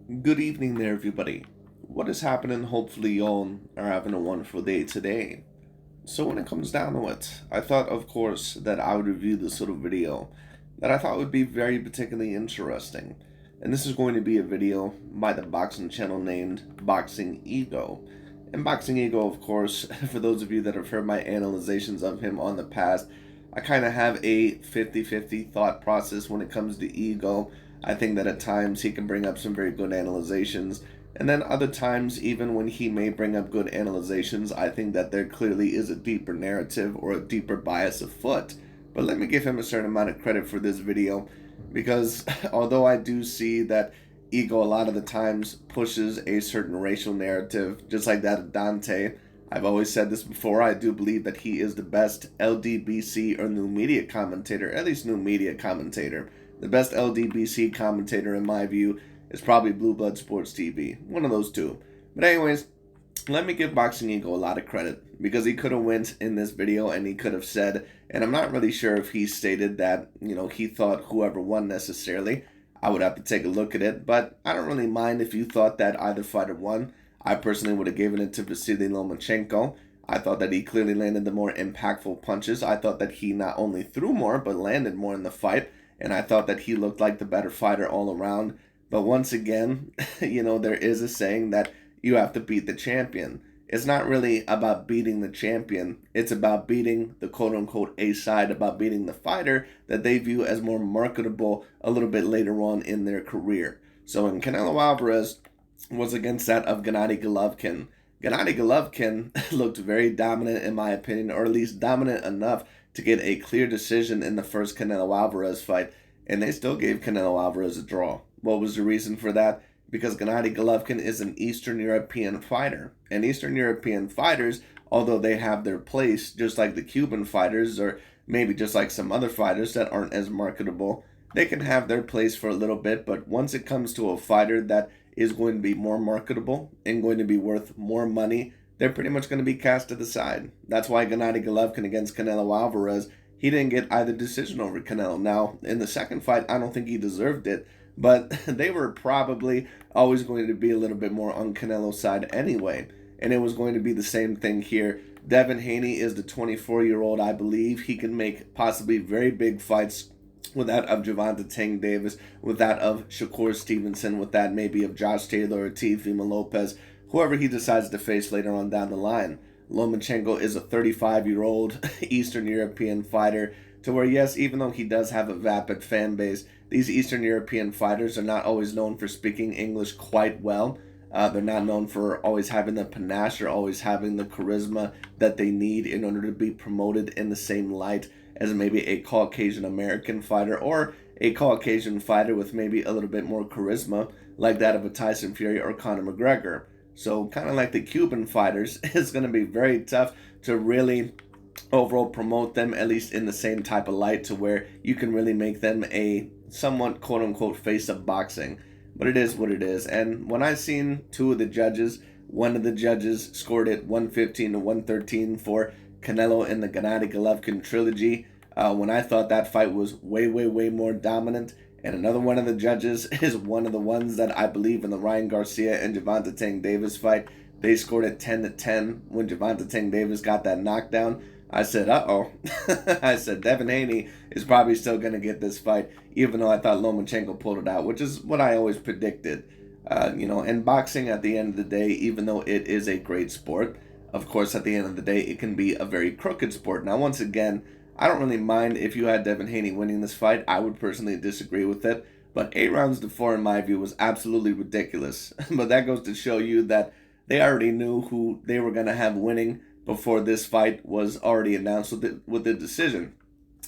Good evening there, everybody. What is happening? Hopefully, y'all are having a wonderful day today. So, when it comes down to it, I thought, of course, that I would review this little video that I thought would be very particularly interesting. And this is going to be a video by the boxing channel named Boxing Ego. And Boxing Ego, of course, for those of you that have heard my analyzations of him on the past, I kind of have a 50-50 thought process when it comes to Ego. I think that at times he can bring up some very good analyzations, and then other times, even when he may bring up good analyzations, I think that there clearly is a deeper narrative or a deeper bias afoot. But let me give him a certain amount of credit for this video, because although I do see that Ego a lot of the times pushes a certain racial narrative, just like that of Dante, I've always said this before, I do believe that he is the best LDBC or new media commentator, at least new media commentator. The best LDBC commentator, in my view, is probably Blue Blood Sports TV. One of those two. But anyways, let me give Boxing Ego a lot of credit, because he could have went in this video and he could have said, and I'm not really sure if he stated that, he thought whoever won necessarily. I would have to take a look at it, but I don't really mind if you thought that either fighter won. I personally would have given it to Vasyl Lomachenko. I thought that he clearly landed the more impactful punches. I thought that he not only threw more, but landed more in the fight. And I thought that he looked like the better fighter all around. But once again, there is a saying that you have to beat the champion. It's not really about beating the champion. It's about beating the quote-unquote A side, about beating the fighter that they view as more marketable a little bit later on in their career. So in Canelo Alvarez was against that of Gennady Golovkin. Gennady Golovkin looked very dominant in my opinion, or at least dominant enough to get a clear decision in the first Canelo Alvarez fight, and they still gave Canelo Alvarez a draw. What was the reason for that? Because Gennady Golovkin is an Eastern European fighter, and Eastern European fighters, although they have their place, just like the Cuban fighters, or maybe just like some other fighters that aren't as marketable, they can have their place for a little bit, but once it comes to a fighter that is going to be more marketable and going to be worth more money, they're pretty much going to be cast to the side. That's why Gennady Golovkin against Canelo Alvarez, he didn't get either decision over Canelo. Now, in the second fight, I don't think he deserved it, but they were probably always going to be a little bit more on Canelo's side anyway. And it was going to be the same thing here. Devin Haney is the 24-year-old, I believe. He can make possibly very big fights, with that of Gervonta Tank Davis, with that of Shakur Stevenson, with that maybe of Josh Taylor or Teofimo Lopez, whoever he decides to face later on down the line. Lomachenko is a 35-year-old Eastern European fighter, to where, yes, even though he does have a vapid fan base, these Eastern European fighters are not always known for speaking English quite well. They're not known for always having the panache or always having the charisma that they need in order to be promoted in the same light as maybe a Caucasian American fighter, or a Caucasian fighter with maybe a little bit more charisma, like that of a Tyson Fury or Conor McGregor. So kind of like the Cuban fighters, it's going to be very tough to really overall promote them, at least in the same type of light, to where you can really make them a somewhat quote-unquote face of boxing. But it is what it is. And when I seen two of the judges, one of the judges scored it 115 to 113 for Canelo in the Gennady Golovkin trilogy, when I thought that fight was way, way, way more dominant. And another one of the judges is one of the ones that I believe in the Ryan Garcia and Gervonta Tank Davis fight. They scored it 10 to 10 when Gervonta Tank Davis got that knockdown. I said, uh-oh. I said, Devin Haney is probably still going to get this fight, even though I thought Lomachenko pulled it out, which is what I always predicted. And boxing at the end of the day, even though it is a great sport, of course, at the end of the day, it can be a very crooked sport. Now, once again, I don't really mind if you had Devin Haney winning this fight. I would personally disagree with it. But 8 rounds to 4, in my view, was absolutely ridiculous. But that goes to show you that they already knew who they were going to have winning before this fight was already announced with the decision.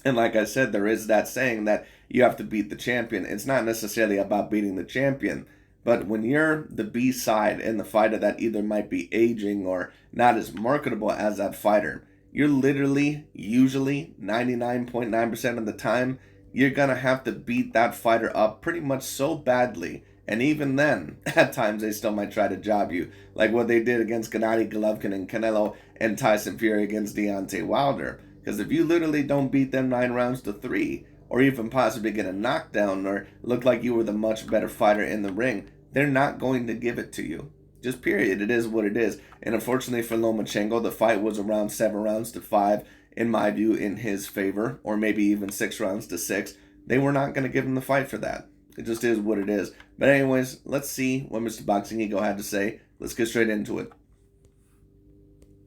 And like I said, there is that saying that you have to beat the champion. It's not necessarily about beating the champion, but when you're the B side and the fighter that either might be aging or not as marketable as that fighter, you're literally, usually 99.9% of the time, you're going to have to beat that fighter up pretty much so badly. And even then, at times they still might try to job you, like what they did against Gennady Golovkin and Canelo and Tyson Fury against Deontay Wilder. Because if you literally don't beat them 9 rounds to 3, or even possibly get a knockdown or look like you were the much better fighter in the ring, they're not going to give it to you. Just period. It is what it is. And unfortunately for Lomachenko, the fight was around 7 rounds to 5, in my view, in his favor, or maybe even 6 rounds to 6. They were not going to give him the fight for that. It just is what it is. But anyways, let's see what Mr. Boxing Ego had to say. Let's get straight into it.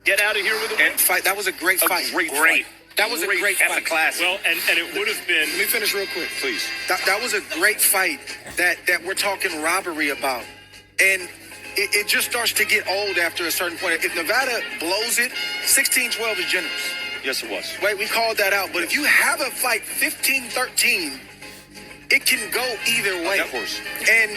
Get out of here with a win. Fight. That was a great fight. Great fight. That was a great fight. Class. Well, and it would have been. Let me finish real quick. Please. That was a great fight that we're talking robbery about. And it just starts to get old after a certain point. If Nevada blows it, 16-12 is generous. Yes, it was. Right, we called that out. But if you have a fight 15-13, it can go either way. Of course. And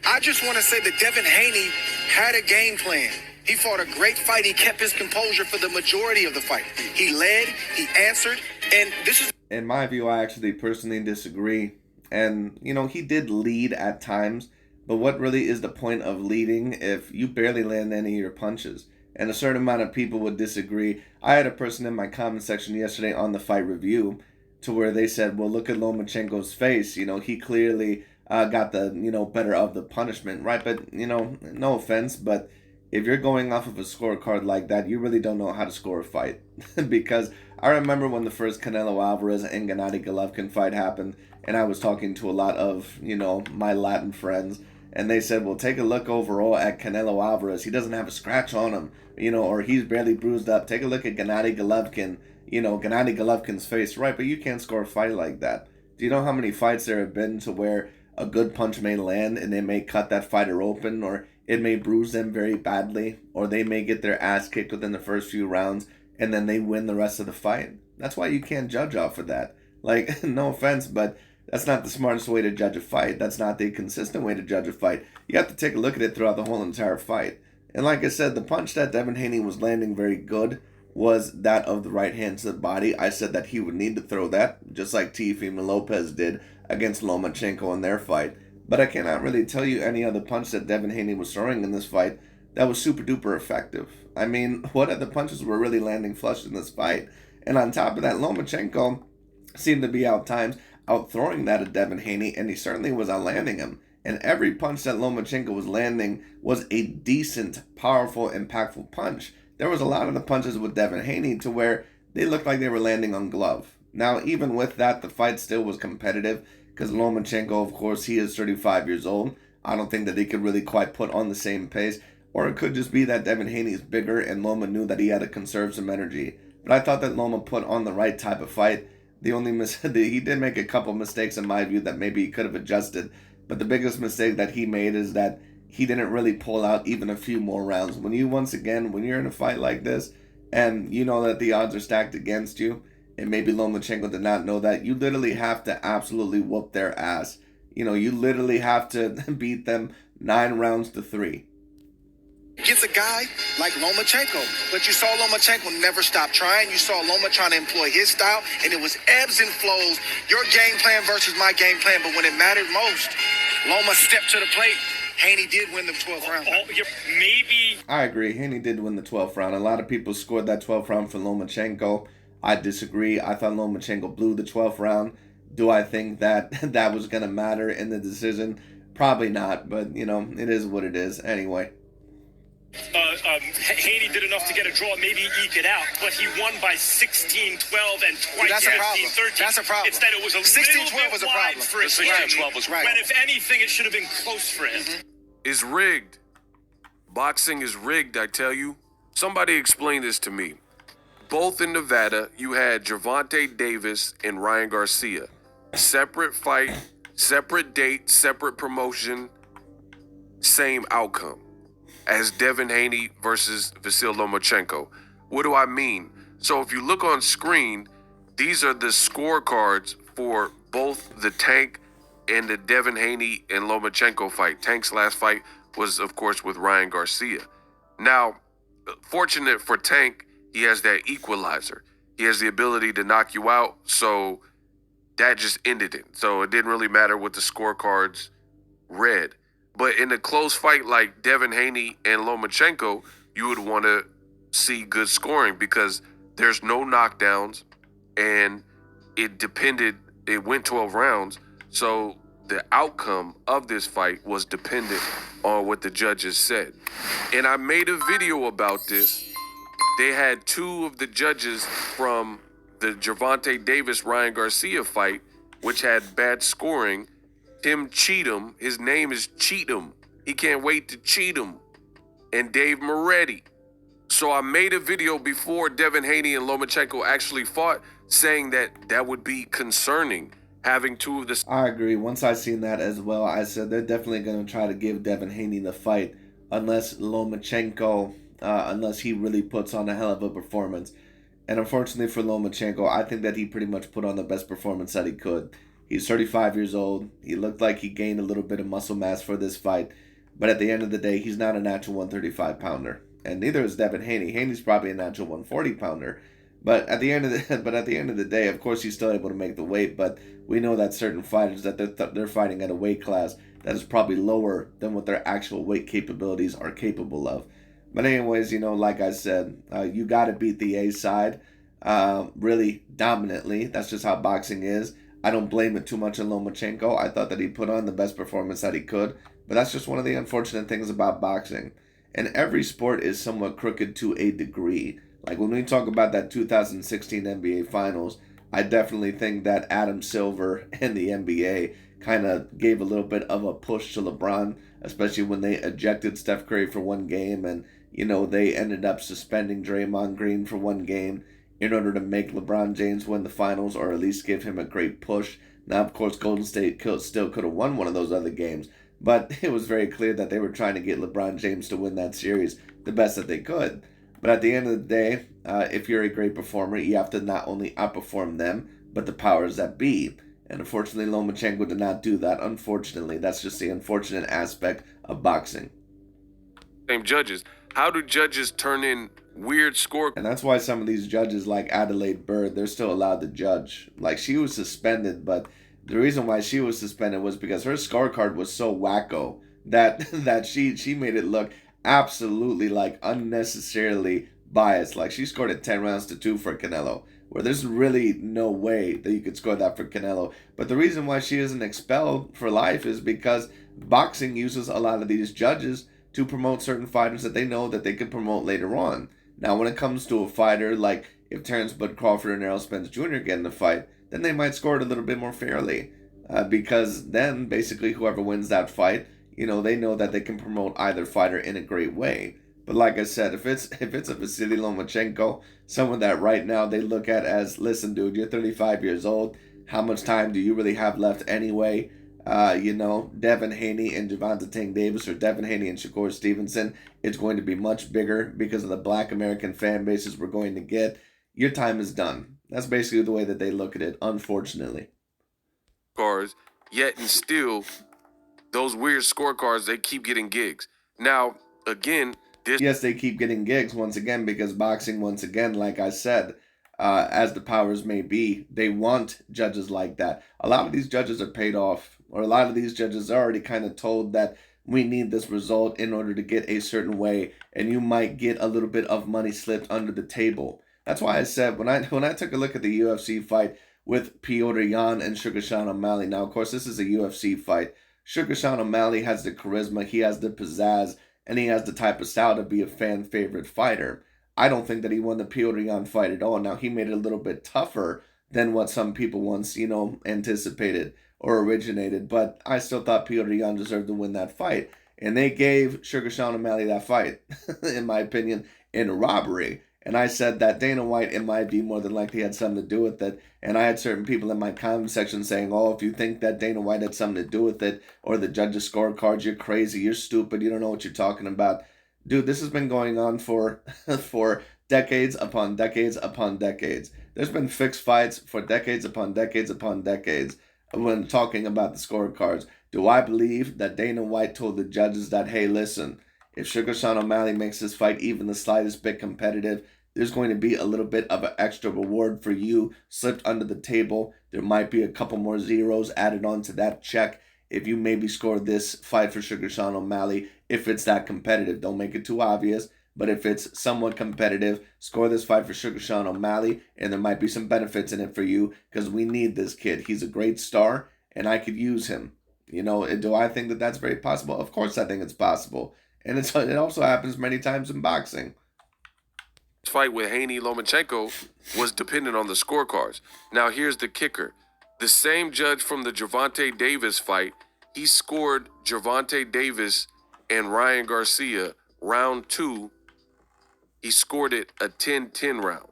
I just want to say that Devin Haney had a game plan. He fought a great fight. He kept his composure for the majority of the fight. He led, he answered, and this is... In my view, I actually personally disagree. And, he did lead at times, but what really is the point of leading if you barely land any of your punches? And a certain amount of people would disagree. I had a person in my comment section yesterday on the fight review to where they said, well, look at Lomachenko's face. He clearly got the, better of the punishment, right? But, no offense, but if you're going off of a scorecard like that, you really don't know how to score a fight. Because I remember when the first Canelo Alvarez and Gennady Golovkin fight happened, and I was talking to a lot of, my Latin friends, and they said, well, take a look overall at Canelo Alvarez. He doesn't have a scratch on him, or he's barely bruised up. Take a look at Gennady Golovkin, Gennady Golovkin's face, right? But you can't score a fight like that. Do you know how many fights there have been to where a good punch may land and it may cut that fighter open, or it may bruise them very badly, or they may get their ass kicked within the first few rounds and then they win the rest of the fight? That's why you can't judge off of that. Like, no offense, but that's not the smartest way to judge a fight. That's not the consistent way to judge a fight. You have to take a look at it throughout the whole entire fight. And like I said, the punch that Devin Haney was landing very good was that of the right hand to the body. I said that he would need to throw that, just like Teofimo Lopez did against Lomachenko in their fight. But I cannot really tell you any other punch that Devin Haney was throwing in this fight that was super duper effective. I mean, what other punches were really landing flush in this fight? And on top of that, Lomachenko seemed to be out throwing that at Devin Haney, and he certainly was outlanding him. And every punch that Lomachenko was landing was a decent, powerful, impactful punch. There was a lot of the punches with Devin Haney to where they looked like they were landing on glove. Now, even with that, the fight still was competitive because Lomachenko, of course, he is 35 years old. I don't think that they could really quite put on the same pace. Or it could just be that Devin Haney is bigger and Loma knew that he had to conserve some energy. But I thought that Loma put on the right type of fight. He did make a couple mistakes in my view that maybe he could have adjusted. But the biggest mistake that he made is that he didn't really pull out even a few more rounds. When you're in a fight like this, and you know that the odds are stacked against you, and maybe Lomachenko did not know that, you literally have to absolutely whoop their ass. You literally have to beat them 9 rounds to 3. Gets a guy like Lomachenko. But you saw Lomachenko never stop trying. You saw Loma trying to employ his style, and it was ebbs and flows. Your game plan versus my game plan. But when it mattered most, Loma stepped to the plate. Haney did win the 12th round. Maybe. I agree. Haney did win the 12th round. A lot of people scored that 12th round for Lomachenko. I disagree. I thought Lomachenko blew the 12th round. Do I think that that was going to matter in the decision? Probably not, but, it is what it is. Anyway. Haney did enough to get a draw, maybe eke it out, but he won by 16, 12, and twice That's a problem. 13. That's a problem. It's that it was a 16, little 12 bit was a wide problem. for his 12 was when if anything, it should have been close for him. It's rigged. Boxing is rigged, I tell you. Somebody explain this to me. Both in Nevada, you had Gervonta Davis and Ryan Garcia. Separate fight, separate date, separate promotion, same outcome as Devin Haney versus Vasyl Lomachenko. What do I mean? So if you look on screen, these are the scorecards for both the Tank and the Devin Haney and Lomachenko fight. Tank's last fight was, of course, with Ryan Garcia. Now, fortunate for Tank, he has that equalizer. He has the ability to knock you out, so that just ended it. So it didn't really matter what the scorecards read. But in a close fight like Devin Haney and Lomachenko, you would want to see good scoring because there's no knockdowns and it went 12 rounds. So the outcome of this fight was dependent on what the judges said. And I made a video about this. They had two of the judges from the Gervonta Davis-Ryan Garcia fight, which had bad scoring. Tim Cheatham, his name is Cheatham. He can't wait to cheat him. And Dave Moretti. So I made a video before Devin Haney and Lomachenko actually fought, saying that that would be concerning, having two of the... I agree. Once I seen that as well, I said they're definitely going to try to give Devin Haney the fight unless Lomachenko, unless he really puts on a hell of a performance. And unfortunately for Lomachenko, I think that he pretty much put on the best performance that he could. He's 35 years old. He looked like he gained a little bit of muscle mass for this fight. But at the end of the day, he's not a natural 135-pounder. And neither is Devin Haney. Haney's probably a natural 140-pounder. But at the end of the day, of course, he's still able to make the weight. But we know that certain fighters that they're fighting at a weight class that is probably lower than what their actual weight capabilities are capable of. But anyways, you know, like I said, you got to beat the A side really dominantly. That's just how boxing is. I don't blame it too much on Lomachenko. I thought that he put on the best performance that he could. But that's just one of the unfortunate things about boxing. And every sport is somewhat crooked to a degree. Like when we talk about that 2016 NBA Finals, I definitely think that Adam Silver and the NBA kind of gave a little bit of a push to LeBron, especially when they ejected Steph Curry for one game and, you know, they ended up suspending Draymond Green for one game in order to make LeBron James win the finals or at least give him a great push. Now, of course, Golden State still could have won one of those other games, but it was very clear that they were trying to get LeBron James to win that series the best that they could. But at the end of the day, if you're a great performer, you have to not only outperform them, but the powers that be. And unfortunately, Lomachenko did not do that. Unfortunately, that's just the unfortunate aspect of boxing. Same judges. How do judges turn in weird score? And that's why some of these judges like Adelaide Bird, they're still allowed to judge. Like, she was suspended, but the reason why she was suspended was because her scorecard was so wacko that she made it look absolutely like unnecessarily biased. Like, she scored it 10 rounds to 2 for Canelo, where there's really no way that you could score that for Canelo. But the reason why she isn't expelled for life is because boxing uses a lot of these judges to promote certain fighters that they know that they could promote later on. Now, when it comes to a fighter, like if Terrence Bud Crawford and Errol Spence Jr. get in a fight, then they might score it a little bit more fairly. Because then, basically, whoever wins that fight, you know, they know that they can promote either fighter in a great way. But like I said, if it's a Vasyl Lomachenko, someone that right now they look at as, listen, dude, you're 35 years old. How much time do you really have left anyway? You know, Devin Haney and Gervonta Davis, or Devin Haney and Shakur Stevenson, it's going to be much bigger because of the Black American fan bases we're going to get. Your time is done. That's basically the way that they look at it, unfortunately. Cards, yet and still, those weird scorecards, they keep getting gigs. Now, again, yes, they keep getting gigs once again because boxing, once again, like I said, as the powers may be, they want judges like that. A lot of these judges are paid off, or a lot of these judges are already kind of told that we need this result in order to get a certain way, and you might get a little bit of money slipped under the table. That's why I said when I took a look at the UFC fight with Petr Yan and Sugar Sean O'Malley. Now, of course, this is a UFC fight. Sugar Sean O'Malley has the charisma, he has the pizzazz, and he has the type of style to be a fan favorite fighter. I don't think that he won the Petr Yan fight at all. Now, he made it a little bit tougher than what some people once, you know, anticipated or originated. But I still thought Petr Yan deserved to win that fight. And they gave Sugar Sean O'Malley that fight, in my opinion, in a robbery. And I said that Dana White, in my view, more than likely had something to do with it. And I had certain people in my comment section saying, oh, if you think that Dana White had something to do with it, or the judges' scorecards, you're crazy, you're stupid, you don't know what you're talking about. Dude, this has been going on for decades upon decades upon decades. There's been fixed fights for decades upon decades upon decades when talking about the scorecards. Do I believe that Dana White told the judges that, hey, listen, if Sugar Sean O'Malley makes this fight even the slightest bit competitive, there's going to be a little bit of an extra reward for you slipped under the table. There might be a couple more zeros added on to that check if you maybe score this fight for Sugar Sean O'Malley, if it's that competitive. Don't make it too obvious, but if it's somewhat competitive, score this fight for Sugar Sean O'Malley, and there might be some benefits in it for you because we need this kid. He's a great star, and I could use him. Do I think that that's very possible? Of course I think it's possible. And it also happens many times in boxing. Fight with Haney-Lomachenko was dependent on the scorecards. Now here's the kicker. The same judge from the Gervonta Davis fight, he scored Gervonta Davis and Ryan Garcia round 2. He scored it a 10-10 round.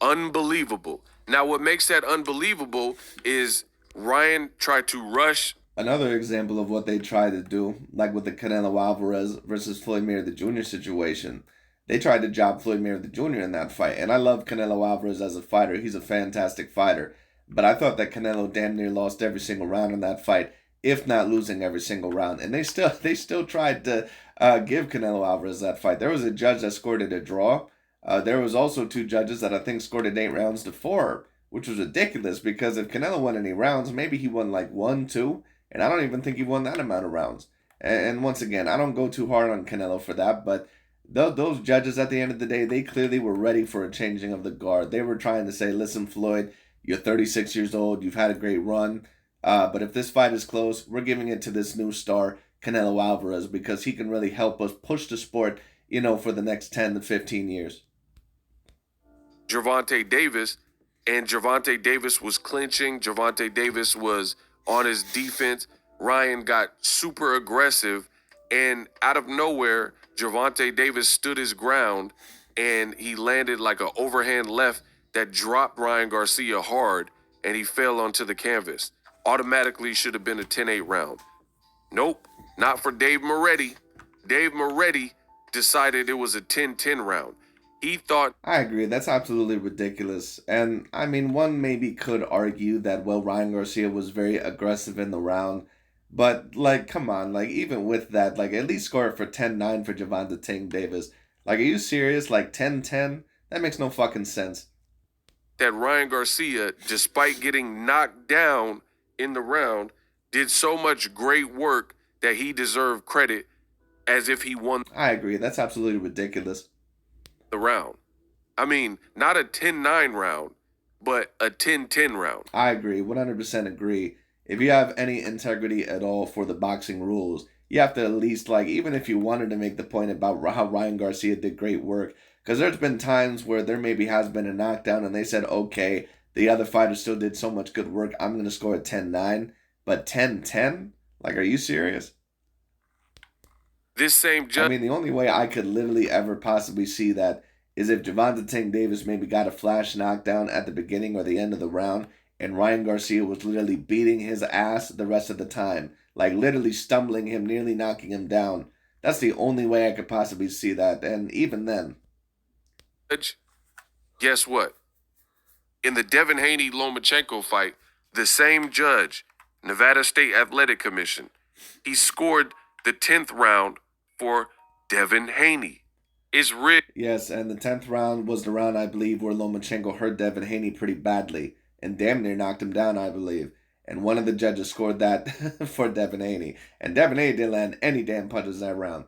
Unbelievable. Now what makes that unbelievable is Ryan tried to rush. Another example of what they tried to do, like with the Canelo Alvarez versus Floyd Mayweather Jr. situation. They tried to job Floyd Mayweather Jr. in that fight. And I love Canelo Alvarez as a fighter. He's a fantastic fighter. But I thought that Canelo damn near lost every single round in that fight, if not losing every single round. And they still tried to give Canelo Alvarez that fight. There was a judge that scored it a draw. There was also 2 judges that I think scored it 8 rounds to 4, which was ridiculous because if Canelo won any rounds, maybe he won like 1, 2, and I don't even think he won that amount of rounds. And once again, I don't go too hard on Canelo for that, but those judges at the end of the day, they clearly were ready for a changing of the guard. They were trying to say, listen, Floyd, you're 36 years old, you've had a great run, but if this fight is close, we're giving it to this new star, Canelo Alvarez, because he can really help us push the sport, for the next 10 to 15 years. Gervonta Davis, and Gervonta Davis was clinching. Gervonta Davis was on his defense. Ryan got super aggressive, and out of nowhere, Gervonta Davis stood his ground, and he landed like an overhand left that dropped Ryan Garcia hard, and he fell onto the canvas. Automatically should have been a 10-8 round. Nope, not for Dave Moretti. Dave Moretti decided it was a 10-10 round. He thought... I agree. That's absolutely ridiculous. And, I mean, one maybe could argue that, well, Ryan Garcia was very aggressive in the round. But, like, come on. Like, even with that, like, at least score it for 10-9 for Gervonta Davis. Like, are you serious? Like, 10-10? That makes no fucking sense. That Ryan Garcia, despite getting knocked down in the round, did so much great work that he deserved credit as if he won. I agree. That's absolutely ridiculous. The round. I mean, not a 10-9 round, but a 10-10 round. I agree. 100% agree. If you have any integrity at all for the boxing rules, you have to at least, like, even if you wanted to make the point about how Ryan Garcia did great work, because there's been times where there maybe has been a knockdown and they said, okay, the other fighter still did so much good work, I'm going to score a 10-9, but 10-10? Like, are you serious? This same judge... I mean, the only way I could literally ever possibly see that is if Gervonta Davis maybe got a flash knockdown at the beginning or the end of the round, and Ryan Garcia was literally beating his ass the rest of the time. Like, literally stumbling him, nearly knocking him down. That's the only way I could possibly see that, and even then... Guess what? In the Devin Haney-Lomachenko fight, the same judge, Nevada State Athletic Commission, he scored the 10th round for Devin Haney. It's rigged. Yes, and the 10th round was the round, I believe, where Lomachenko hurt Devin Haney pretty badly, and damn near knocked him down, I believe. And one of the judges scored that for Devin Haney. And Devin Haney didn't land any damn punches that round.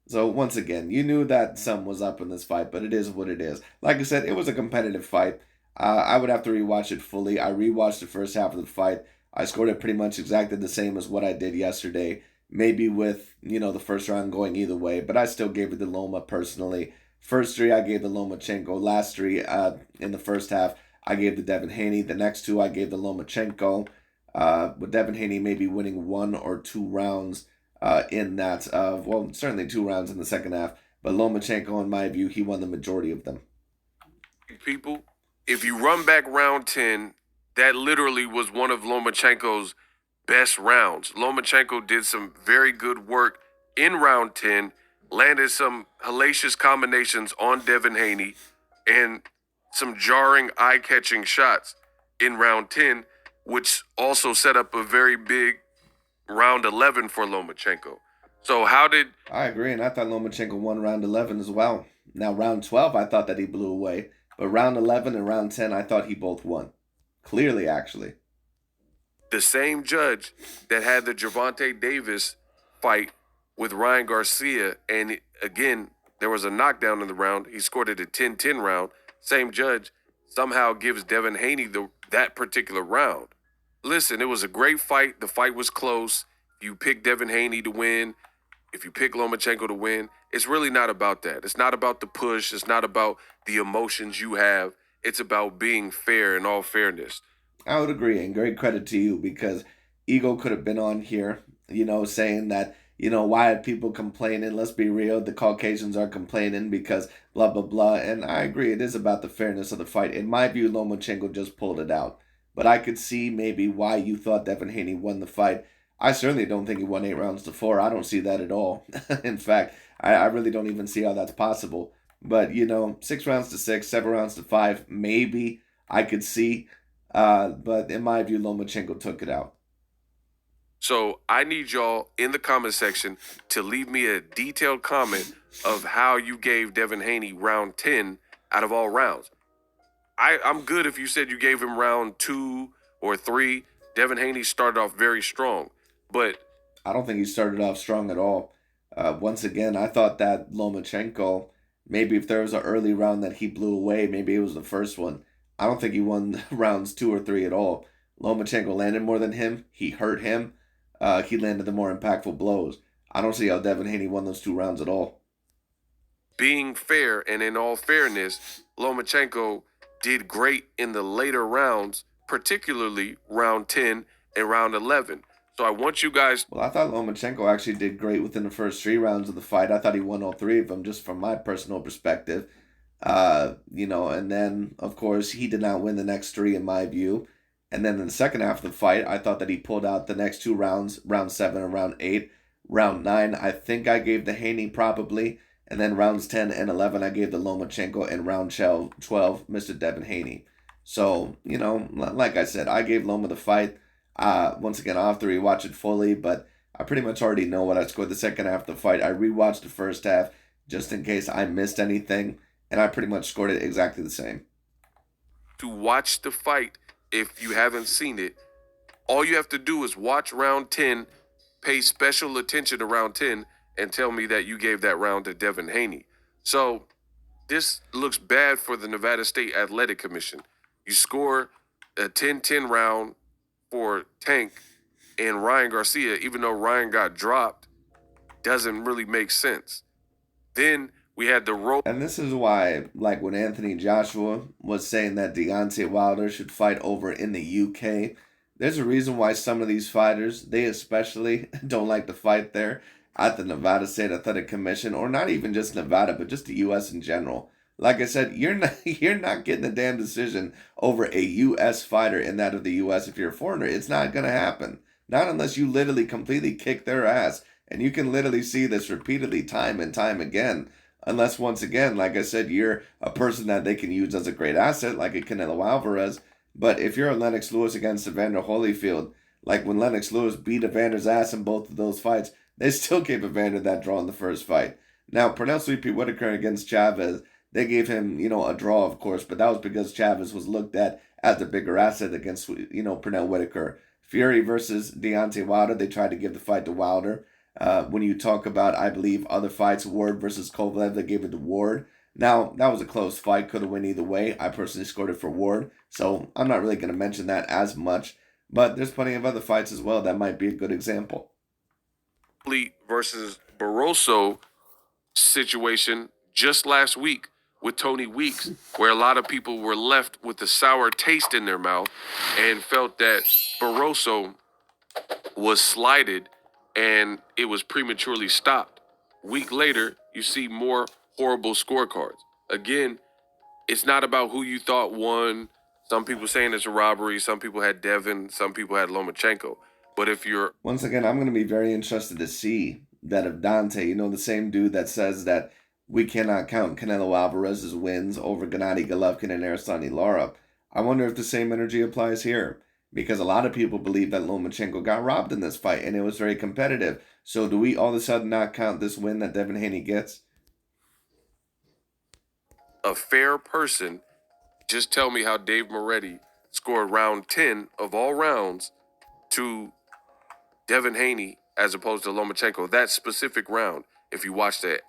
So, once again, you knew that something was up in this fight, but it is what it is. Like I said, it was a competitive fight. I would have to rewatch it fully. I rewatched the first half of the fight. I scored it pretty much exactly the same as what I did yesterday. Maybe with, the first round going either way. But I still gave it to Loma personally. First 3, I gave the Lomachenko. Last 3, in the first half, I gave the Devin Haney. The next 2, I gave the Lomachenko. With Devin Haney maybe winning 1 or 2 rounds in that. Certainly 2 rounds in the second half. But Lomachenko, in my view, he won the majority of them. People, if you run back round 10, that literally was one of Lomachenko's best rounds. Lomachenko did some very good work in round 10, landed some hellacious combinations on Devin Haney, and some jarring, eye-catching shots in round 10, which also set up a very big round 11 for Lomachenko. So how did... I agree, and I thought Lomachenko won round 11 as well. Now, round 12, I thought that he blew away. But round 11 and round 10, I thought he both won. Clearly, actually. The same judge that had the Gervonta Davis fight with Ryan Garcia, and again, there was a knockdown in the round. He scored it a 10-10 round. Same judge somehow gives Devin Haney that particular round. Listen, it was a great fight. The fight was close. If you pick Devin Haney to win, if you pick Lomachenko to win, it's really not about that. It's not about the push. It's not about the emotions you have. It's about being fair in all fairness. I would agree, and great credit to you because Ego could have been on here, saying that, why are people complaining? Let's be real, the Caucasians are complaining because blah, blah, blah. And I agree, it is about the fairness of the fight. In my view, Lomachenko just pulled it out. But I could see maybe why you thought Devin Haney won the fight. I certainly don't think he won 8 rounds to 4. I don't see that at all. In fact, I really don't even see how that's possible. But, 6 rounds to 6, 7 rounds to 5, maybe I could see. But in my view, Lomachenko took it out. So I need y'all in the comment section to leave me a detailed comment of how you gave Devin Haney round 10 out of all rounds. I'm good if you said you gave him round 2 or 3. Devin Haney started off very strong, but I don't think he started off strong at all. Once again, I thought that Lomachenko, maybe if there was an early round that he blew away, maybe it was the first one. I don't think he won rounds 2 or 3 at all. Lomachenko landed more than him. He hurt him. He landed the more impactful blows. I don't see how Devin Haney won those 2 rounds at all. being fair and in all fairness, Lomachenko did great in the later rounds, particularly round 10 and round 11. So I want you guys. Well, I thought Lomachenko actually did great within the first 3 rounds of the fight. I thought he won all 3 of them, just from my personal perspective. And then, of course, he did not win the next 3 in my view. And then in the second half of the fight, I thought that he pulled out the next 2 rounds, round 7 and round 8. Round 9, I think I gave the Haney probably. And then rounds 10 and 11, I gave the Lomachenko, and round 12, Mr. Devin Haney. So, like I said, I gave Loma the fight. Once again, I'll have to rewatch it fully, but I pretty much already know what I scored the second half of the fight. I rewatched the first half just in case I missed anything, and I pretty much scored it exactly the same. To watch the fight, if you haven't seen it, all you have to do is watch round 10, pay special attention to round 10, and tell me that you gave that round to Devin Haney. So this looks bad for the Nevada State Athletic Commission. You score a 10-10 round for Tank and Ryan Garcia, even though Ryan got dropped, doesn't really make sense. Then we had the roll. And this is why, like when Anthony Joshua was saying that Deontay Wilder should fight over in the UK, there's a reason why some of these fighters, they especially don't like to fight there at the Nevada State Athletic Commission, or not even just Nevada, but just the U.S. in general. Like I said, you're not getting a damn decision over a U.S. fighter in that of the U.S. if you're a foreigner. It's not going to happen. Not unless you literally completely kick their ass. And you can literally see this repeatedly time and time again. Unless, once again, like I said, you're a person that they can use as a great asset, like a Canelo Alvarez. But if you're a Lennox Lewis against Evander Holyfield, like when Lennox Lewis beat Evander's ass in both of those fights, they still gave Evander that draw in the first fight. Now, Pernell Sweet Whitaker against Chavez, they gave him, a draw, of course, but that was because Chavez was looked at as the bigger asset against, Pernell Whitaker. Fury versus Deontay Wilder, they tried to give the fight to Wilder. When you talk about, I believe, other fights, Ward versus Kovalev, they gave it to Ward. Now, that was a close fight, could have went either way. I personally scored it for Ward, so I'm not really going to mention that as much. But there's plenty of other fights as well that might be a good example. Versus Barroso situation just last week with Tony Weeks, where a lot of people were left with a sour taste in their mouth and felt that Barroso was slighted and it was prematurely stopped. Week later, you see more horrible scorecards. Again, it's not about who you thought won. Some people saying it's a robbery. Some people had Devin. Some people had Lomachenko. But if you're... Once again, I'm going to be very interested to see that if Dante, the same dude that says that we cannot count Canelo Alvarez's wins over Gennady Golovkin and Aristani Lara, I wonder if the same energy applies here. Because a lot of people believe that Lomachenko got robbed in this fight, and it was very competitive. So do we all of a sudden not count this win that Devin Haney gets? A fair person, just tell me how Dave Moretti scored round 10 of all rounds to Devin Haney as opposed to Lomachenko. That specific round, if you watch that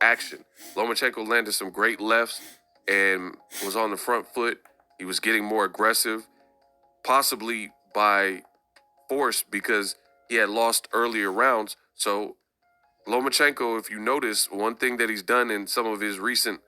action, Lomachenko landed some great lefts and was on the front foot. He was getting more aggressive, possibly by force, because he had lost earlier rounds. So Lomachenko, if you notice, one thing that he's done in some of his recent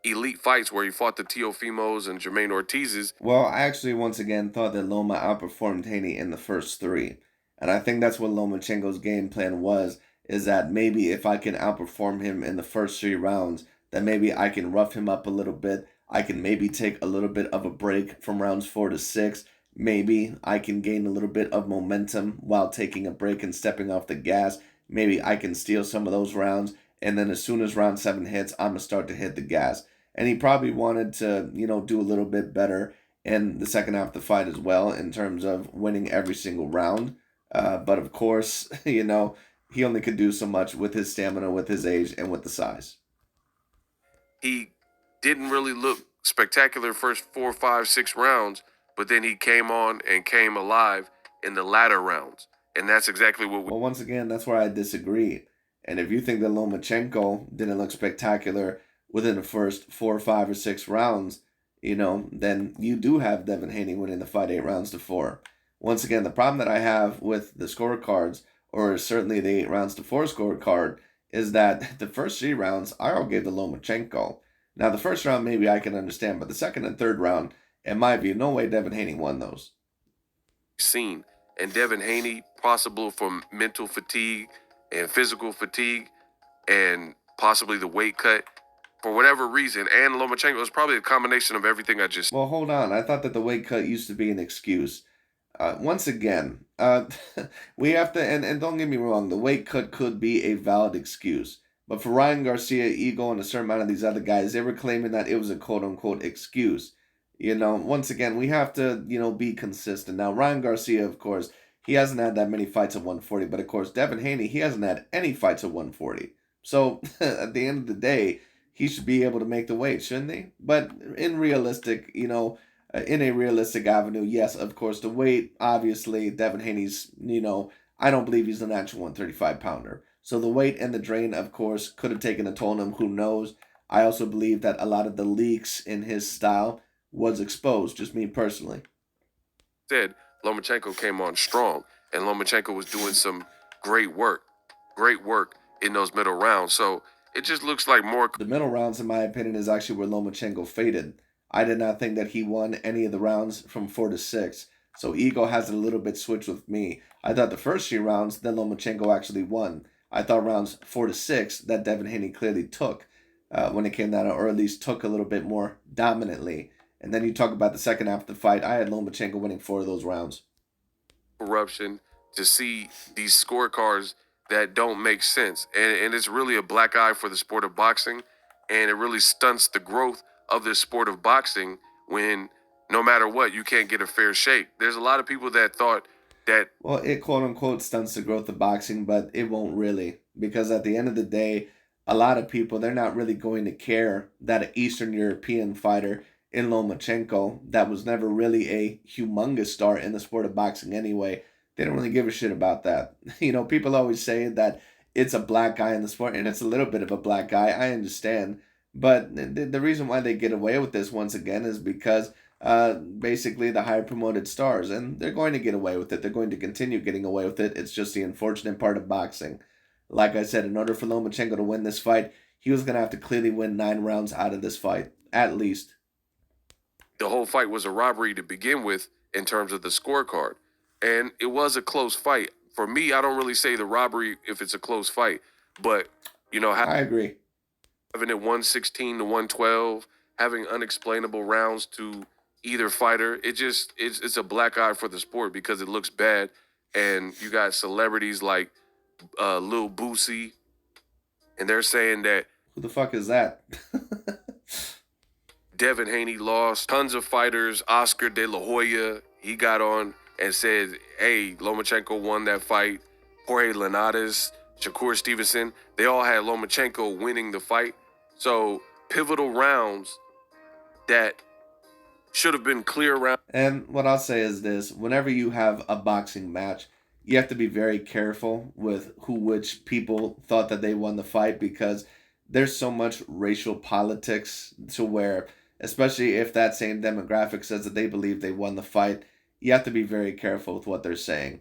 elite fights where he fought the Teofimos and Jermaine Ortiz's. Well, I actually once again thought that Loma outperformed Haney in the first three. And I think that's what Lomachenko's game plan was, is that maybe if I can outperform him in the first 3 rounds, then maybe I can rough him up a little bit. I can maybe take a little bit of a break from rounds 4 to 6. Maybe I can gain a little bit of momentum while taking a break and stepping off the gas. Maybe I can steal some of those rounds. And then as soon as round 7 hits, I'm going to start to hit the gas. And he probably wanted to, do a little bit better in the second half of the fight as well in terms of winning every single round. But of course, he only could do so much with his stamina, with his age, and with the size. He didn't really look spectacular first 4, 5, 6 rounds, but then he came on and came alive in the latter rounds. And that's exactly what Well, once again, that's where I disagree. And if you think that Lomachenko didn't look spectacular within the first 4, 5, or 6 rounds, then you do have Devin Haney winning the fight 8 rounds to 4. Once again, the problem that I have with the scorecards, or certainly the 8 rounds to 4 scorecard, is that the first 3 rounds I all gave to Lomachenko. Now, the first round maybe I can understand, but the second and third round, in my view, no way Devin Haney won those. seen. And Devin Haney, possible from mental fatigue and physical fatigue and possibly the weight cut for whatever reason. And Lomachenko is probably a combination of everything I just. Well, hold on. I thought that the weight cut used to be an excuse. Once again, we have to, and don't get me wrong, the weight cut could be a valid excuse. But for Ryan Garcia, Eagle, and a certain amount of these other guys, they were claiming that it was a quote-unquote excuse. Once again, we have to, be consistent. Now, Ryan Garcia, of course, he hasn't had that many fights at 140. But, of course, Devin Haney, he hasn't had any fights at 140. So, at the end of the day, he should be able to make the weight, shouldn't he? But in realistic, in a realistic avenue, yes, of course, the weight, obviously, Devin Haney's, I don't believe he's an actual 135-pounder. So the weight and the drain, of course, could have taken a toll on him. Who knows? I also believe that a lot of the leaks in his style was exposed, just me personally. Said Lomachenko came on strong, and Lomachenko was doing some great work in those middle rounds. So it just looks like more. The middle rounds, in my opinion, is actually where Lomachenko faded. I did not think that he won any of the rounds from 4 to 6. So ego has a little bit switched with me. I thought the first 3 rounds, then Lomachenko actually won. I thought rounds 4 to 6 that Devin Haney clearly took when it came down, or at least took a little bit more dominantly. And then you talk about the second half of the fight. I had Lomachenko winning 4 of those rounds. Corruption to see these scorecards that don't make sense. And it's really a black eye for the sport of boxing. And it really stunts the growth of this sport of boxing when no matter what, you can't get a fair shake. There's a lot of people that thought that. Well, it quote unquote stunts the growth of boxing, but it won't really. Because at the end of the day, a lot of people, they're not really going to care that an Eastern European fighter in Lomachenko, that was never really a humongous star in the sport of boxing anyway, they don't really give a shit about that. People always say that it's a black guy in the sport, and it's a little bit of a black guy. I understand. But the reason why they get away with this once again is because basically the higher promoted stars, and they're going to get away with it. They're going to continue getting away with it. It's just the unfortunate part of boxing. Like I said, in order for Lomachenko to win this fight, he was going to have to clearly win 9 rounds out of this fight, at least. The whole fight was a robbery to begin with in terms of the scorecard. And it was a close fight. For me, I don't really say the robbery if it's a close fight. But, I agree. Having it 116 to 112, having unexplainable rounds to either fighter, it's a black eye for the sport because it looks bad. And you got celebrities like Lil Boosie, and they're saying that. Who the fuck is that? Devin Haney lost. Tons of fighters. Oscar De La Hoya, he got on and said, hey, Lomachenko won that fight. Jorge Linares, Shakur Stevenson, they all had Lomachenko winning the fight. So pivotal rounds that should have been clear rounds. And what I'll say is this: whenever you have a boxing match, you have to be very careful with which people thought that they won the fight, because there's so much racial politics to where, especially if that same demographic says that they believe they won the fight, you have to be very careful with what they're saying.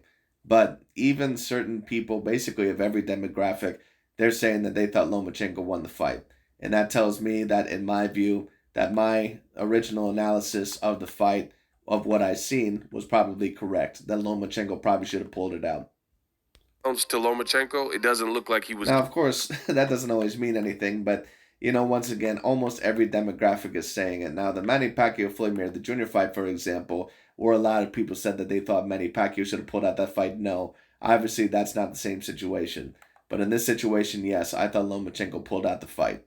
But even certain people, basically of every demographic, they're saying that they thought Lomachenko won the fight. And that tells me that, in my view, that my original analysis of the fight, of what I seen, was probably correct. That Lomachenko probably should have pulled it out. To Lomachenko, it doesn't look like he was. Now, of course, that doesn't always mean anything, but once again, almost every demographic is saying it. Now, the Manny Pacquiao Floyd Mayweather Jr. fight, for example, where a lot of people said that they thought Manny Pacquiao should have pulled out that fight. No, obviously that's not the same situation. But in this situation, yes, I thought Lomachenko pulled out the fight.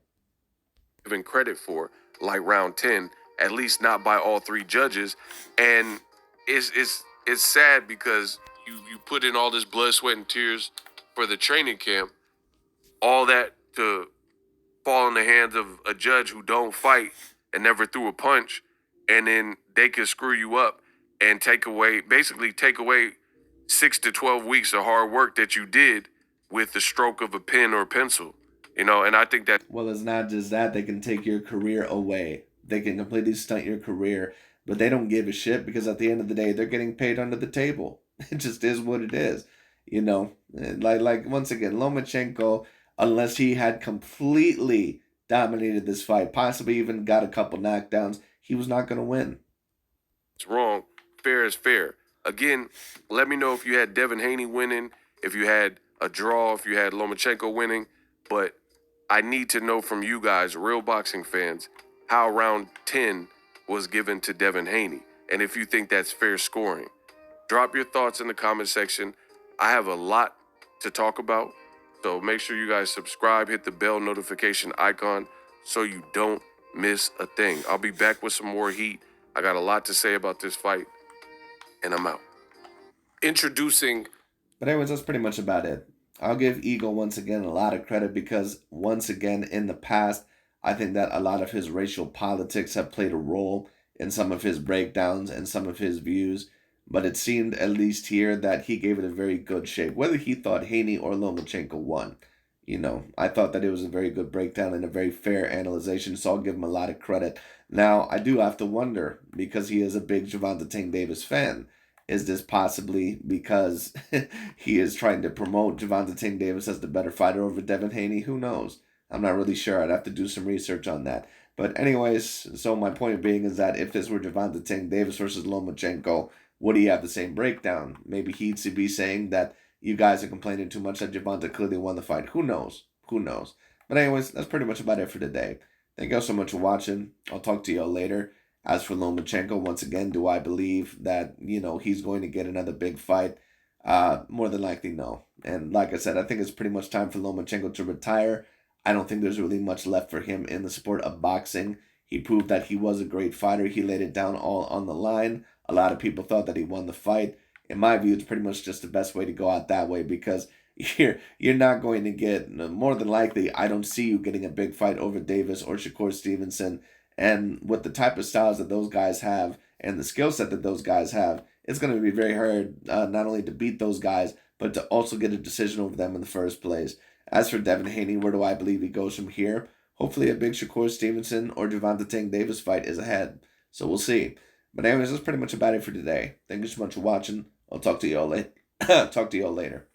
Given credit for, like round 10, at least not by all three judges. And it's sad because you put in all this blood, sweat, and tears for the training camp, all that to fall in the hands of a judge who don't fight and never threw a punch, and then they could screw you up and basically take away 6 to 12 weeks of hard work that you did with the stroke of a pen or pencil. And I think that... Well, it's not just that. They can take your career away. They can completely stunt your career, but they don't give a shit because at the end of the day, they're getting paid under the table. It just is what it is. Like once again, Lomachenko, unless he had completely dominated this fight, possibly even got a couple knockdowns, he was not going to win. It's wrong. Fair is fair. Again, let me know if you had Devin Haney winning, if you had a draw, if you had Lomachenko winning. But I need to know from you guys, real boxing fans, how round 10 was given to Devin Haney, and if you think that's fair scoring. Drop your thoughts in the comment section. I have a lot to talk about, so make sure you guys subscribe, hit the bell notification icon so you don't miss a thing. I'll be back with some more heat. I got a lot to say about this fight, and I'm out. Introducing... But anyways, that's pretty much about it. I'll give Eagle once again a lot of credit because once again in the past, I think that a lot of his racial politics have played a role in some of his breakdowns and some of his views. But it seemed, at least here, that he gave it a very good shape. Whether he thought Haney or Lomachenko won, I thought that it was a very good breakdown and a very fair analyzation, so I'll give him a lot of credit. Now, I do have to wonder, because he is a big Gervonta Tank Davis fan, is this possibly because he is trying to promote Gervonta Tank Davis as the better fighter over Devin Haney? Who knows? I'm not really sure. I'd have to do some research on that. But anyways, so my point being is that if this were Gervonta Tank Davis versus Lomachenko, would he have the same breakdown? Maybe he'd be saying that you guys are complaining too much that Gervonta clearly won the fight. Who knows? Who knows? But anyways, that's pretty much about it for today. Thank you all so much for watching. I'll talk to you all later. As for Lomachenko, once again, do I believe that, he's going to get another big fight? More than likely, no. And like I said, I think it's pretty much time for Lomachenko to retire. I don't think there's really much left for him in the sport of boxing. He proved that he was a great fighter. He laid it down all on the line. A lot of people thought that he won the fight. In my view, it's pretty much just the best way to go out that way because you're not going to get, more than likely, I don't see you getting a big fight over Davis or Shakur Stevenson. And with the type of styles that those guys have and the skill set that those guys have, it's going to be very hard not only to beat those guys, but to also get a decision over them in the first place. As for Devin Haney, where do I believe he goes from here? Hopefully a big Shakur Stevenson or Gervonta Tank Davis fight is ahead. So we'll see. But anyways, that's pretty much about it for today. Thank you so much for watching. I'll talk to you all later.